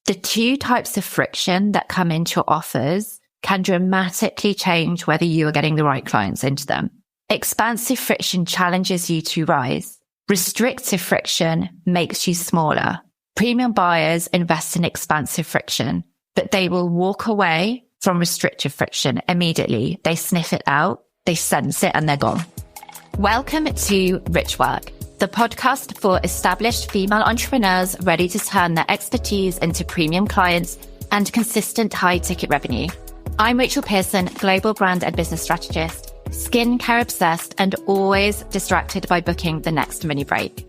The two types of friction that come into your offers can dramatically change whether you are getting the right clients into them. Expansive friction challenges you to rise. Restrictive friction makes you smaller. Premium buyers invest in expansive friction, but they will walk away from restrictive friction immediately. They sniff it out, they sense it, and they're gone. Welcome to Rich Work, the podcast for established female entrepreneurs ready to turn their expertise into premium clients and consistent high-ticket revenue. I'm Rachel Pearson, global brand and business strategist, skincare obsessed, and always distracted by booking the next mini break.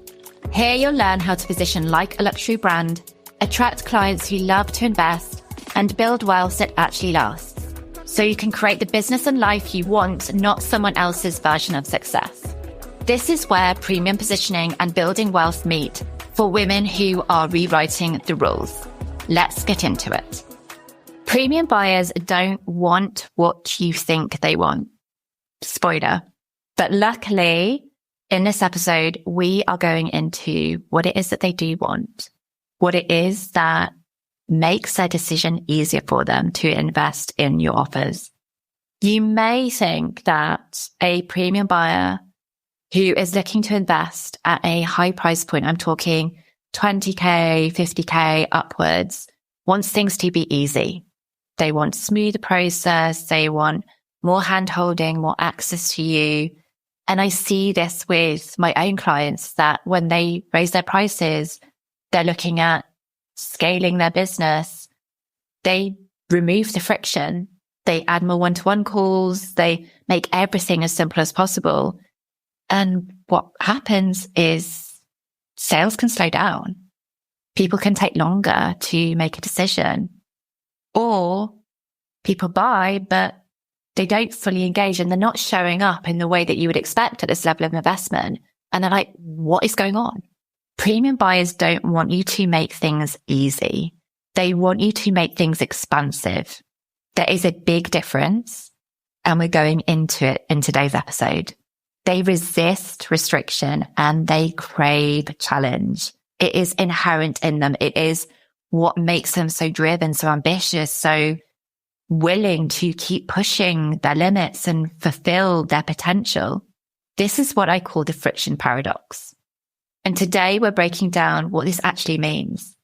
Here you'll learn how to position like a luxury brand, attract clients who love to invest, and build wealth that actually lasts, so you can create the business and life you want, not someone else's version of success. This is where premium positioning and building wealth meet for women who are rewriting the rules. Let's get into it. Premium buyers don't want what you think they want. Spoiler. But luckily, in this episode, we are going into what it is that they do want, what it is that makes their decision easier for them to invest in your offers. You may think that a premium buyer who is looking to invest at a high price point, I'm talking 20K, 50K upwards, wants things to be easy. They want smoother process. They want more hand-holding, more access to you. And I see this with my own clients that when they raise their prices, they're looking at scaling their business. They remove the friction. They add more one-to-one calls. They make everything as simple as possible. And what happens is sales can slow down. People can take longer to make a decision. Or people buy, but they don't fully engage and they're not showing up in the way that you would expect at this level of investment. And they're like, what is going on? Premium buyers don't want you to make things easy. They want you to make things expansive. There is a big difference, and we're going into it in today's episode. They resist restriction and they crave challenge. It is inherent in them. It is what makes them so driven, so ambitious, so willing to keep pushing their limits and fulfill their potential. This is what I call the friction paradox. And today we're breaking down what this actually means.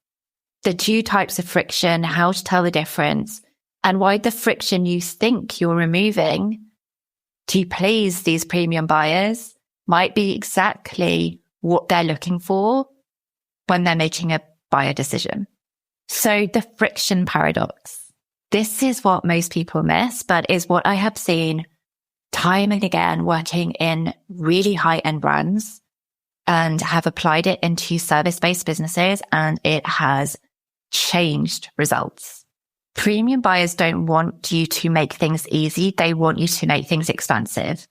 The two types of friction, how to tell the difference, and why the friction you think you're removing to please these premium buyers might be exactly what they're looking for when they're making a buyer decision. So the friction paradox. This is what most people miss, but is what I have seen time and again working in really high-end brands and have applied it into service-based businesses, and it has changed results. Premium buyers don't want you to make things easy. They want you to make things expansive.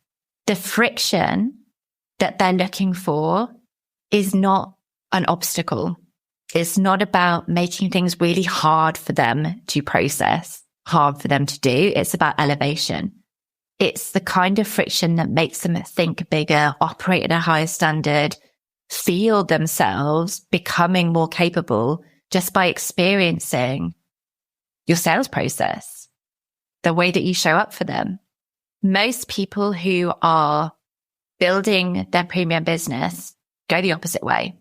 The friction that they're looking for is not an obstacle. It's not about making things really hard for them to process, hard for them to do. It's about elevation. It's the kind of friction that makes them think bigger, operate at a higher standard, feel themselves becoming more capable just by experiencing your sales process, the way that you show up for them. Most people who are building their premium business go the opposite way.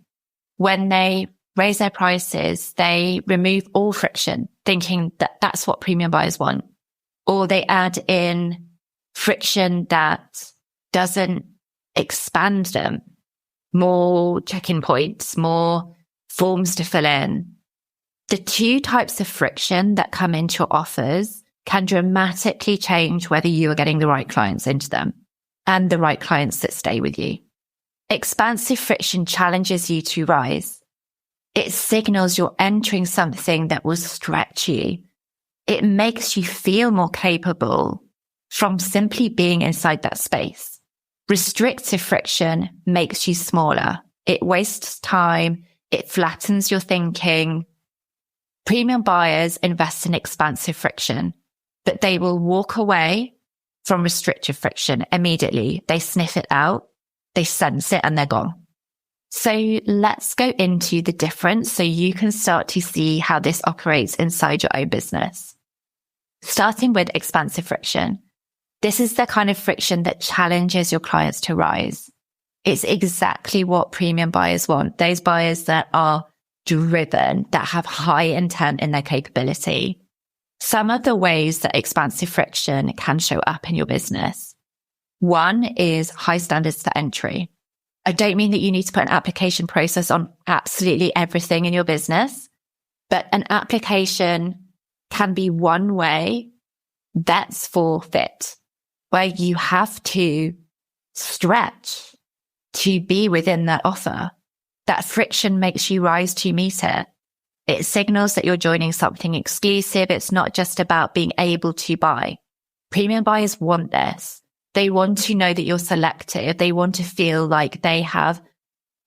When they raise their prices, they remove all friction, thinking that that's what premium buyers want. Or they add in friction that doesn't expand them. More check-in points, more forms to fill in. The two types of friction that come into your offers can dramatically change whether you are getting the right clients into them and the right clients that stay with you. Expansive friction challenges you to rise. It signals you're entering something that will stretch you. It makes you feel more capable from simply being inside that space. Restrictive friction makes you smaller. It wastes time. It flattens your thinking. Premium buyers invest in expansive friction, but they will walk away from restrictive friction immediately. They sniff it out, they sense it, and they're gone. So let's go into the difference so you can start to see how this operates inside your own business. Starting with expansive friction. This is the kind of friction that challenges your clients to rise. It's exactly what premium buyers want. Those buyers that are driven, that have high intent in their capability. Some of the ways that expansive friction can show up in your business. One is high standards for entry. I don't mean that you need to put an application process on absolutely everything in your business, but an application can be one way that's for fit, where you have to stretch to be within that offer. That friction makes you rise to meet it. It signals that you're joining something exclusive. It's not just about being able to buy. Premium buyers want this. They want to know that you're selective. They want to feel like they have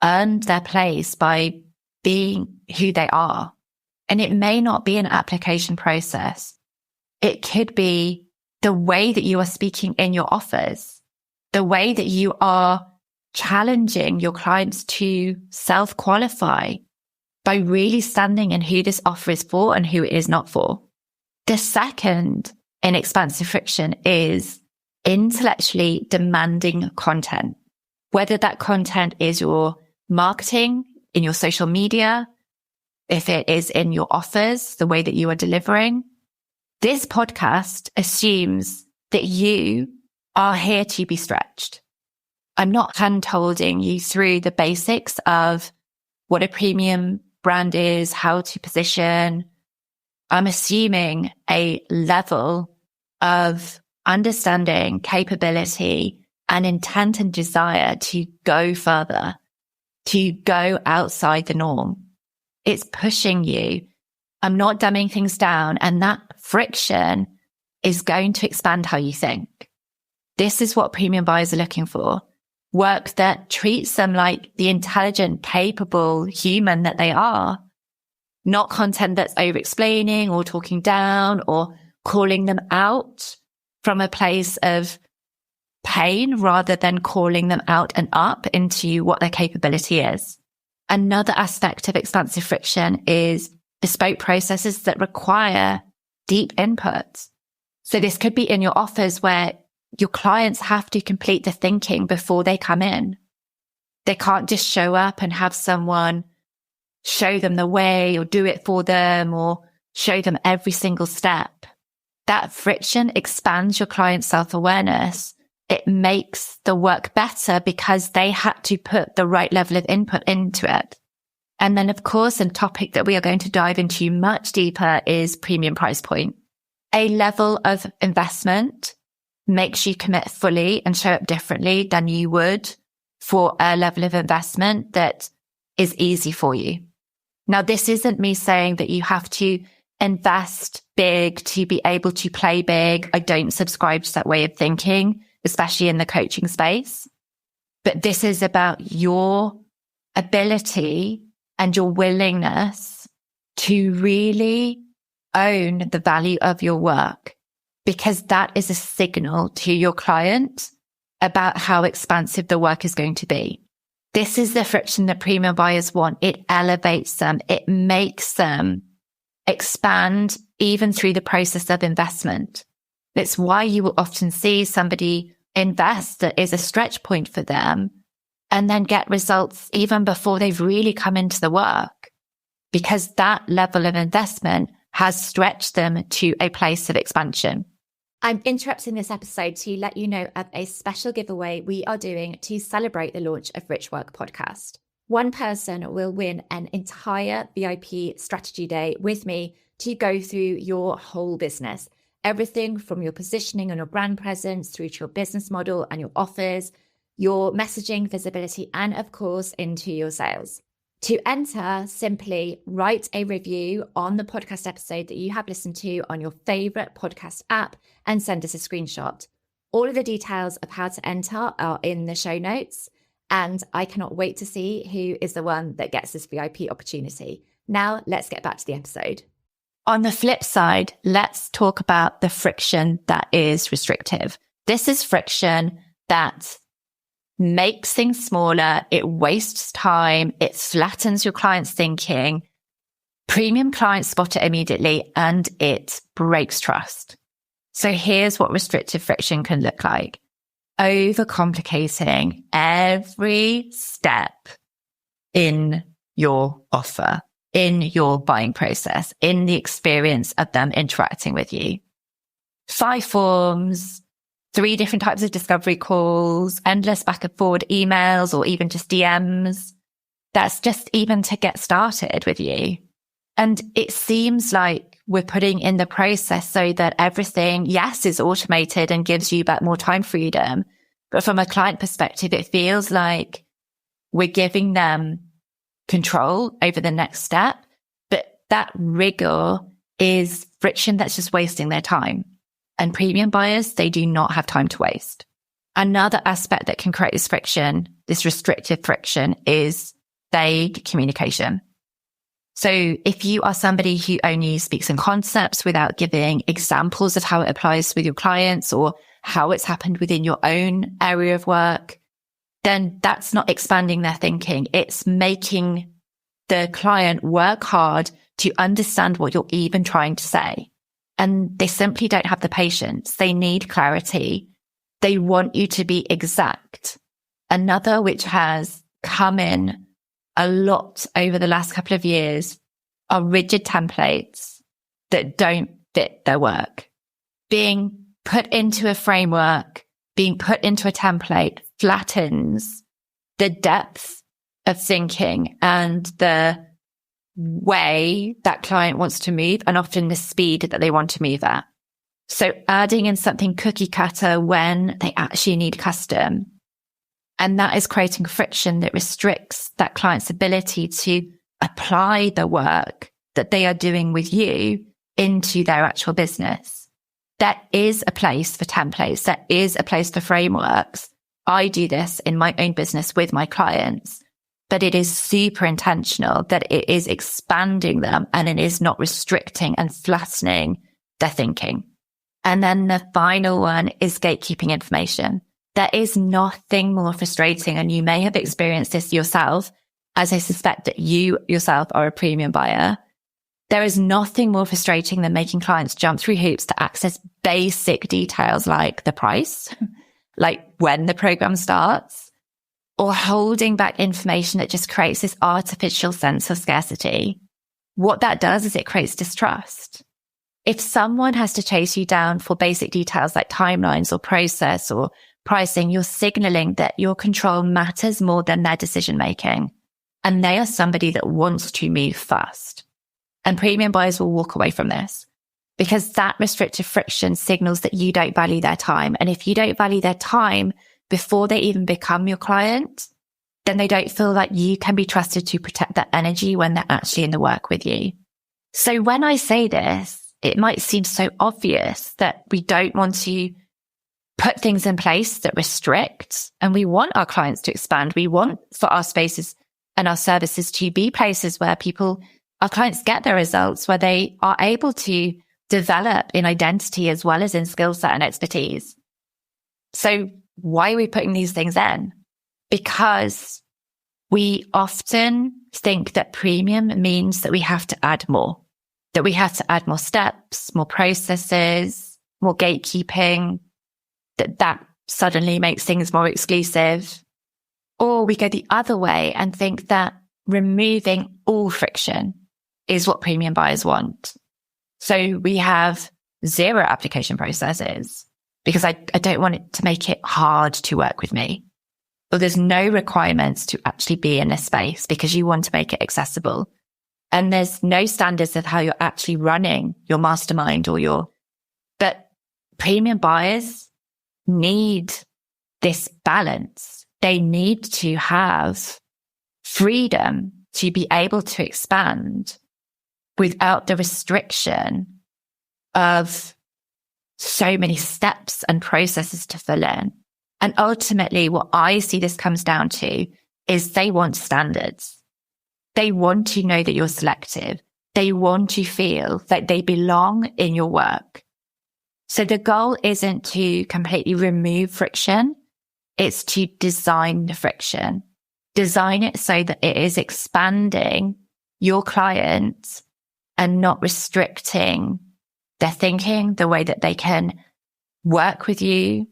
earned their place by being who they are. And it may not be an application process. It could be the way that you are speaking in your offers, the way that you are challenging your clients to self-qualify by really standing in who this offer is for and who it is not for. The second in expansive friction is intellectually demanding content, whether that content is your marketing, in your social media, if it is in your offers, the way that you are delivering. This podcast assumes that you are here to be stretched. I'm not hand-holding you through the basics of what a premium brand is, how to position. I'm assuming a level of understanding, capability, and intent and desire to go further, to go outside the norm. It's pushing you. I'm not dumbing things down, and that friction is going to expand how you think. This is what premium buyers are looking for. Work that treats them like the intelligent, capable human that they are. Not content that's over-explaining or talking down or calling them out from a place of pain rather than calling them out and up into what their capability is. Another aspect of expansive friction is bespoke processes that require deep input. So this could be in your offers where your clients have to complete the thinking before they come in. They can't just show up and have someone show them the way or do it for them or show them every single step. That friction expands your client's self-awareness. It makes the work better because they had to put the right level of input into it. And then, of course, a topic that we are going to dive into much deeper is premium price point. A level of investment makes you commit fully and show up differently than you would for a level of investment that is easy for you. Now, this isn't me saying that you have to invest big to be able to play big. I don't subscribe to that way of thinking, especially in the coaching space. But this is about your ability and your willingness to really own the value of your work, because that is a signal to your client about how expansive the work is going to be. This is the friction that premium buyers want. It elevates them. It makes them expand even through the process of investment. It's why you will often see somebody invest that is a stretch point for them and then get results even before they've really come into the work, because that level of investment has stretched them to a place of expansion. I'm interrupting this episode to let you know of a special giveaway we are doing to celebrate the launch of Rich Work Podcast. One person will win an entire VIP strategy day with me to go through your whole business. Everything from your positioning and your brand presence through to your business model and your offers, your messaging, visibility, and of course, into your sales. To enter, simply write a review on the podcast episode that you have listened to on your favorite podcast app and send us a screenshot. All of the details of how to enter are in the show notes, and I cannot wait to see who is the one that gets this VIP opportunity. Now, let's get back to the episode. On the flip side, let's talk about the friction that is restrictive. This is friction that makes things smaller. It wastes time. It flattens your client's thinking. Premium clients spot it immediately and it breaks trust. So here's what restrictive friction can look like. Overcomplicating every step in your offer, in your buying process, in the experience of them interacting with you. 5 forms, 3 different types of discovery calls, endless back and forward emails, or even just DMs. That's just even to get started with you. And it seems like we're putting in the process so that everything, yes, is automated and gives you back more time freedom. But from a client perspective, it feels like we're giving them control over the next step. But that rigor is friction that's just wasting their time. And premium buyers, they do not have time to waste. Another aspect that can create this friction, this restrictive friction, is vague communication. So if you are somebody who only speaks in concepts without giving examples of how it applies with your clients or how it's happened within your own area of work, then that's not expanding their thinking. It's making the client work hard to understand what you're even trying to say. And they simply don't have the patience. They need clarity. They want you to be exact. Another which has come in a lot over the last couple of years are rigid templates that don't fit their work. Being put into a framework, being put into a template flattens the depth of thinking and the way that client wants to move, and often the speed that they want to move at. So adding in something cookie cutter when they actually need custom. And that is creating friction that restricts that client's ability to apply the work that they are doing with you into their actual business. There is a place for templates. There is a place for frameworks. I do this in my own business with my clients, but it is super intentional that it is expanding them and it is not restricting and flattening their thinking. And then the final one is gatekeeping information. There is nothing more frustrating, and you may have experienced this yourself, as I suspect that you yourself are a premium buyer. There is nothing more frustrating than making clients jump through hoops to access basic details like the price, like when the program starts, or holding back information that just creates this artificial sense of scarcity. What that does is it creates distrust. If someone has to chase you down for basic details like timelines or process or pricing, you're signaling that your control matters more than their decision making. And they are somebody that wants to move fast. And premium buyers will walk away from this because that restrictive friction signals that you don't value their time. And if you don't value their time before they even become your client, then they don't feel like you can be trusted to protect that energy when they're actually in the work with you. So when I say this, it might seem so obvious that we don't want to put things in place that restrict, and we want our clients to expand. We want for our spaces and our services to be places where our clients get their results, where they are able to develop in identity as well as in skill set and expertise. So why are we putting these things in? Because we often think that premium means that we have to add more, that we have to add more steps, more processes, more gatekeeping, that suddenly makes things more exclusive. Or we go the other way and think that removing all friction is what premium buyers want. So we have 0 application processes because I don't want it to make it hard to work with me. Or there's no requirements to actually be in this space because you want to make it accessible. And there's no standards of how you're actually running your mastermind but premium buyers need this balance. They need to have freedom to be able to expand without the restriction of so many steps and processes to fill in. And ultimately, what I see this comes down to is they want standards. They want to know that you're selective. They want to feel that they belong in your work. So the goal isn't to completely remove friction. It's to design the friction. Design it so that it is expanding your clients and not restricting their thinking, the way that they can work with you,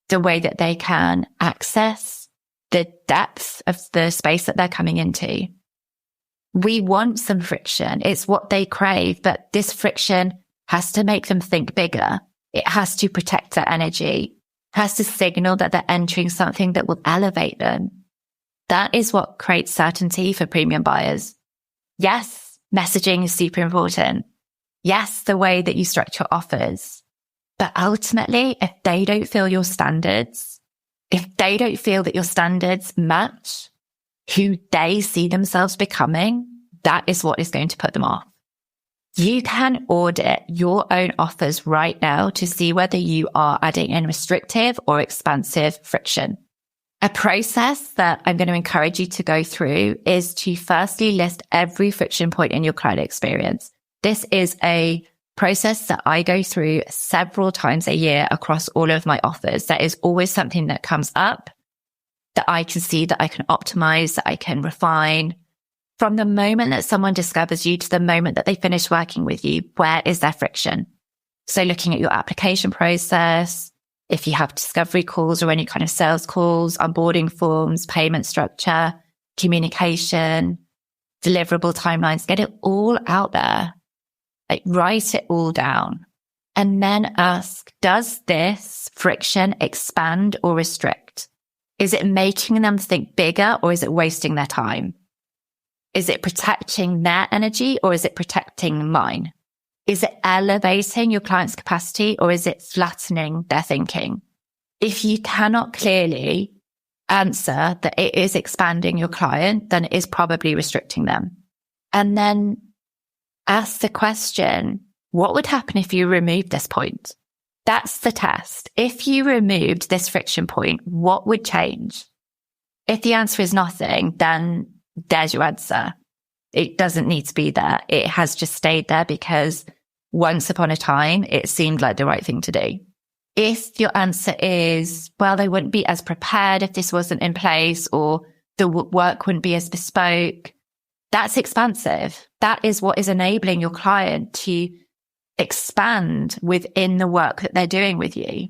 the way that they can access the depth of the space that they're coming into. We want some friction. It's what they crave, but this friction has to make them think bigger. It has to protect their energy, has to signal that they're entering something that will elevate them. That is what creates certainty for premium buyers. Yes, messaging is super important. Yes, the way that you structure offers. But ultimately, if they don't feel your standards, if they don't feel that your standards match who they see themselves becoming, that is what is going to put them off. You can audit your own offers right now to see whether you are adding in restrictive or expansive friction. A process that I'm going to encourage you to go through is to firstly list every friction point in your client experience. This is a process that I go through several times a year across all of my offers. There is always something that comes up that I can see, that I can optimize, that I can refine. From the moment that someone discovers you to the moment that they finish working with you, where is their friction? So looking at your application process, if you have discovery calls or any kind of sales calls, onboarding forms, payment structure, communication, deliverable timelines, get it all out there. Like, write it all down and then ask, does this friction expand or restrict? Is it making them think bigger or is it wasting their time? Is it protecting their energy or is it protecting mine? Is it elevating your client's capacity or is it flattening their thinking? If you cannot clearly answer that it is expanding your client, then it is probably restricting them. And then ask the question, what would happen if you removed this point? That's the test. If you removed this friction point, what would change? If the answer is nothing, then there's your answer. It doesn't need to be there. It has just stayed there because once upon a time, it seemed like the right thing to do. If your answer is, well, they wouldn't be as prepared if this wasn't in place, or the work wouldn't be as bespoke, that's expansive. That is what is enabling your client to expand within the work that they're doing with you.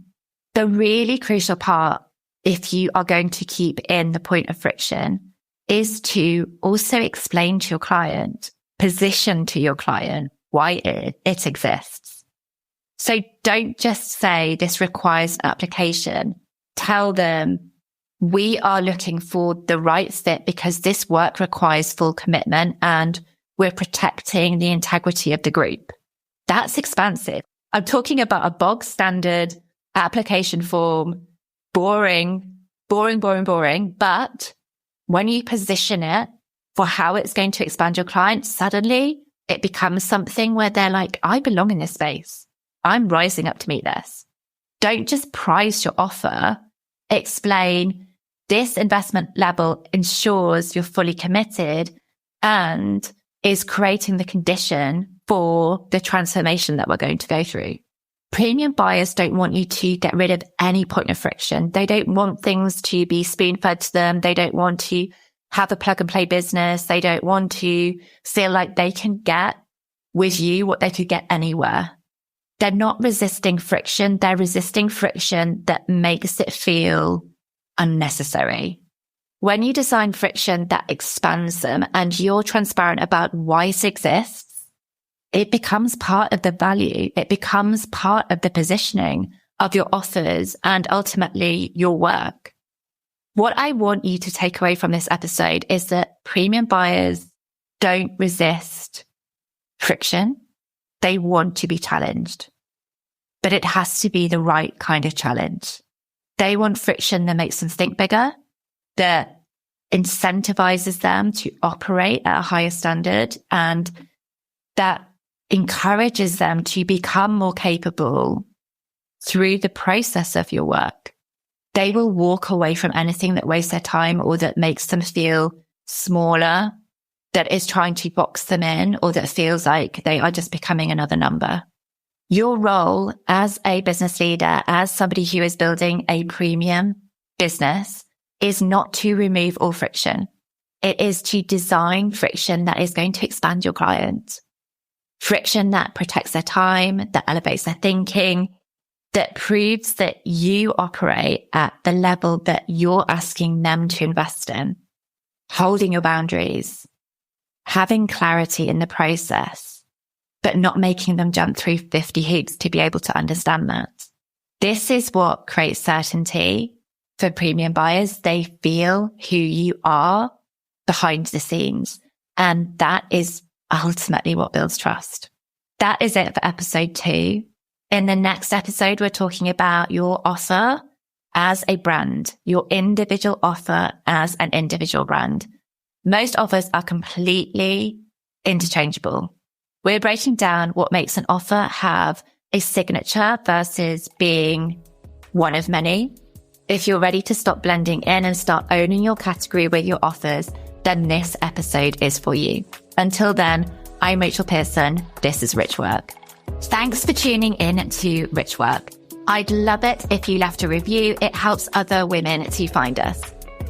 The really crucial part, if you are going to keep in the point of friction, is to also explain to your client, position to your client why it exists. So don't just say this requires an application. Tell them, we are looking for the right fit because this work requires full commitment and we're protecting the integrity of the group. That's expansive. I'm talking about a bog standard application form, boring. But when you position it for how it's going to expand your client, suddenly it becomes something where they're like, I belong in this space. I'm rising up to meet this. Don't just price your offer. Explain, this investment level ensures you're fully committed and is creating the condition for the transformation that we're going to go through. Premium buyers don't want you to get rid of any point of friction. They don't want things to be spoon-fed to them. They don't want to have a plug-and-play business. They don't want to feel like they can get with you what they could get anywhere. They're not resisting friction. They're resisting friction that makes it feel unnecessary. When you design friction that expands them and you're transparent about why it exists, it becomes part of the value. It becomes part of the positioning of your offers and ultimately your work. What I want you to take away from this episode is that premium buyers don't resist friction. They want to be challenged, but it has to be the right kind of challenge. They want friction that makes them think bigger, that incentivizes them to operate at a higher standard, and that encourages them to become more capable through the process of your work. They will walk away from anything that wastes their time or that makes them feel smaller, that is trying to box them in, or that feels like they are just becoming another number. Your role as a business leader, as somebody who is building a premium business is not to remove all friction. It is to design friction that is going to expand your client. Friction that protects their time, that elevates their thinking, that proves that you operate at the level that you're asking them to invest in, holding your boundaries, having clarity in the process, but not making them jump through 50 hoops to be able to understand that. This is what creates certainty for premium buyers. They feel who you are behind the scenes. And that is ultimately what builds trust. That is it for episode 2. In the next episode, we're talking about your offer as a brand, your individual offer as an individual brand. Most offers are completely interchangeable. We're breaking down what makes an offer have a signature versus being one of many. If you're ready to stop blending in and start owning your category with your offers, then this episode is for you. Until then, I'm Rachel Pearson. This is Rich Work. Thanks for tuning in to Rich Work. I'd love it if you left a review. It helps other women to find us.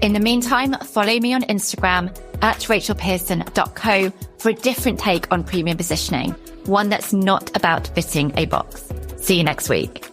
In the meantime, follow me on Instagram at rachelpearson.co for a different take on premium positioning, one that's not about fitting a box. See you next week.